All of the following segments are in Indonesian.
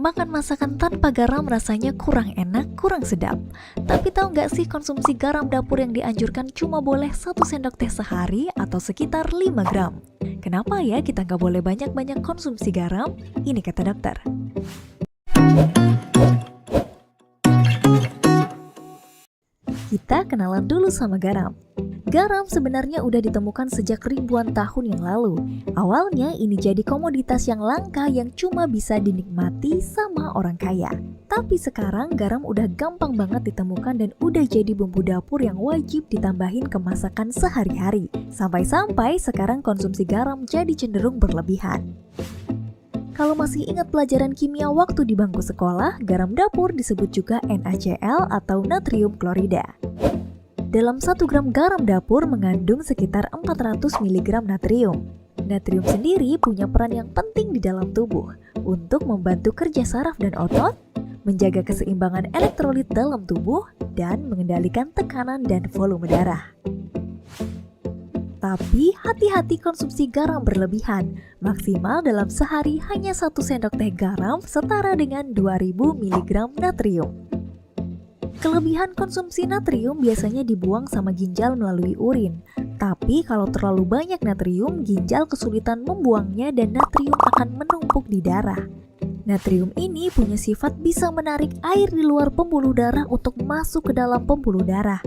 Makan masakan tanpa garam rasanya kurang enak, kurang sedap. Tapi tahu nggak sih konsumsi garam dapur yang dianjurkan cuma boleh 1 sendok teh sehari atau sekitar 5 gram. Kenapa ya kita nggak boleh banyak-banyak konsumsi garam? Ini kata dokter. Kita kenalan dulu sama garam. Garam sebenarnya udah ditemukan sejak ribuan tahun yang lalu. Awalnya ini jadi komoditas yang langka yang cuma bisa dinikmati sama orang kaya. Tapi sekarang garam udah gampang banget ditemukan dan udah jadi bumbu dapur yang wajib ditambahin ke masakan sehari-hari. Sampai-sampai sekarang konsumsi garam jadi cenderung berlebihan. Kalau masih ingat pelajaran kimia waktu di bangku sekolah, garam dapur disebut juga NaCl atau natrium klorida. Dalam 1 gram garam dapur mengandung sekitar 400 mg natrium. Natrium sendiri punya peran yang penting di dalam tubuh untuk membantu kerja saraf dan otot, menjaga keseimbangan elektrolit dalam tubuh, dan mengendalikan tekanan dan volume darah. Tapi hati-hati konsumsi garam berlebihan, maksimal dalam sehari hanya 1 sendok teh garam setara dengan 2000 mg natrium. Kelebihan konsumsi natrium biasanya dibuang sama ginjal melalui urin. Tapi kalau terlalu banyak natrium, ginjal kesulitan membuangnya dan natrium akan menumpuk di darah. Natrium ini punya sifat bisa menarik air di luar pembuluh darah untuk masuk ke dalam pembuluh darah,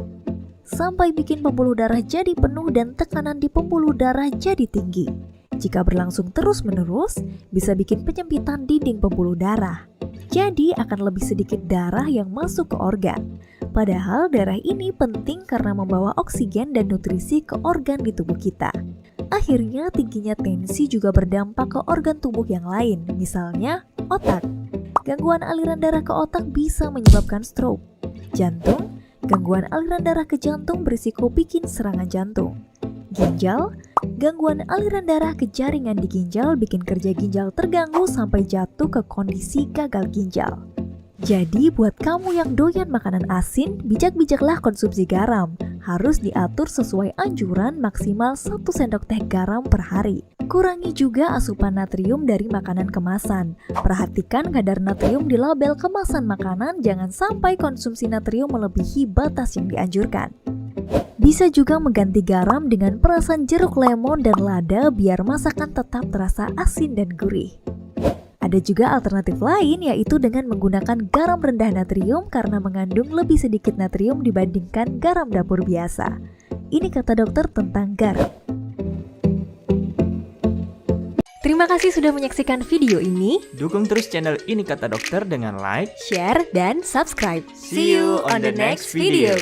sampai bikin pembuluh darah jadi penuh dan tekanan di pembuluh darah jadi tinggi. Jika berlangsung terus-menerus, bisa bikin penyempitan dinding pembuluh darah. Jadi akan lebih sedikit darah yang masuk ke organ. Padahal darah ini penting karena membawa oksigen dan nutrisi ke organ di tubuh kita. Akhirnya tingginya tensi juga berdampak ke organ tubuh yang lain, misalnya otak. Gangguan aliran darah ke otak bisa menyebabkan stroke. Jantung, gangguan aliran darah ke jantung berisiko bikin serangan jantung. Ginjal, gangguan aliran darah ke jaringan di ginjal bikin kerja ginjal terganggu sampai jatuh ke kondisi gagal ginjal. Jadi buat kamu yang doyan makanan asin, bijak-bijaklah konsumsi garam. Harus diatur sesuai anjuran maksimal 1 sendok teh garam per hari. Kurangi juga asupan natrium dari makanan kemasan. Perhatikan kadar natrium di label kemasan makanan, jangan sampai konsumsi natrium melebihi batas yang dianjurkan. Bisa juga mengganti garam dengan perasan jeruk lemon dan lada biar masakan tetap terasa asin dan gurih. Ada juga alternatif lain, yaitu dengan menggunakan garam rendah natrium karena mengandung lebih sedikit natrium dibandingkan garam dapur biasa. Ini kata dokter tentang garam. Terima kasih sudah menyaksikan video ini. Dukung terus channel Ini Kata Dokter dengan like, Share, dan subscribe. See you on the next video.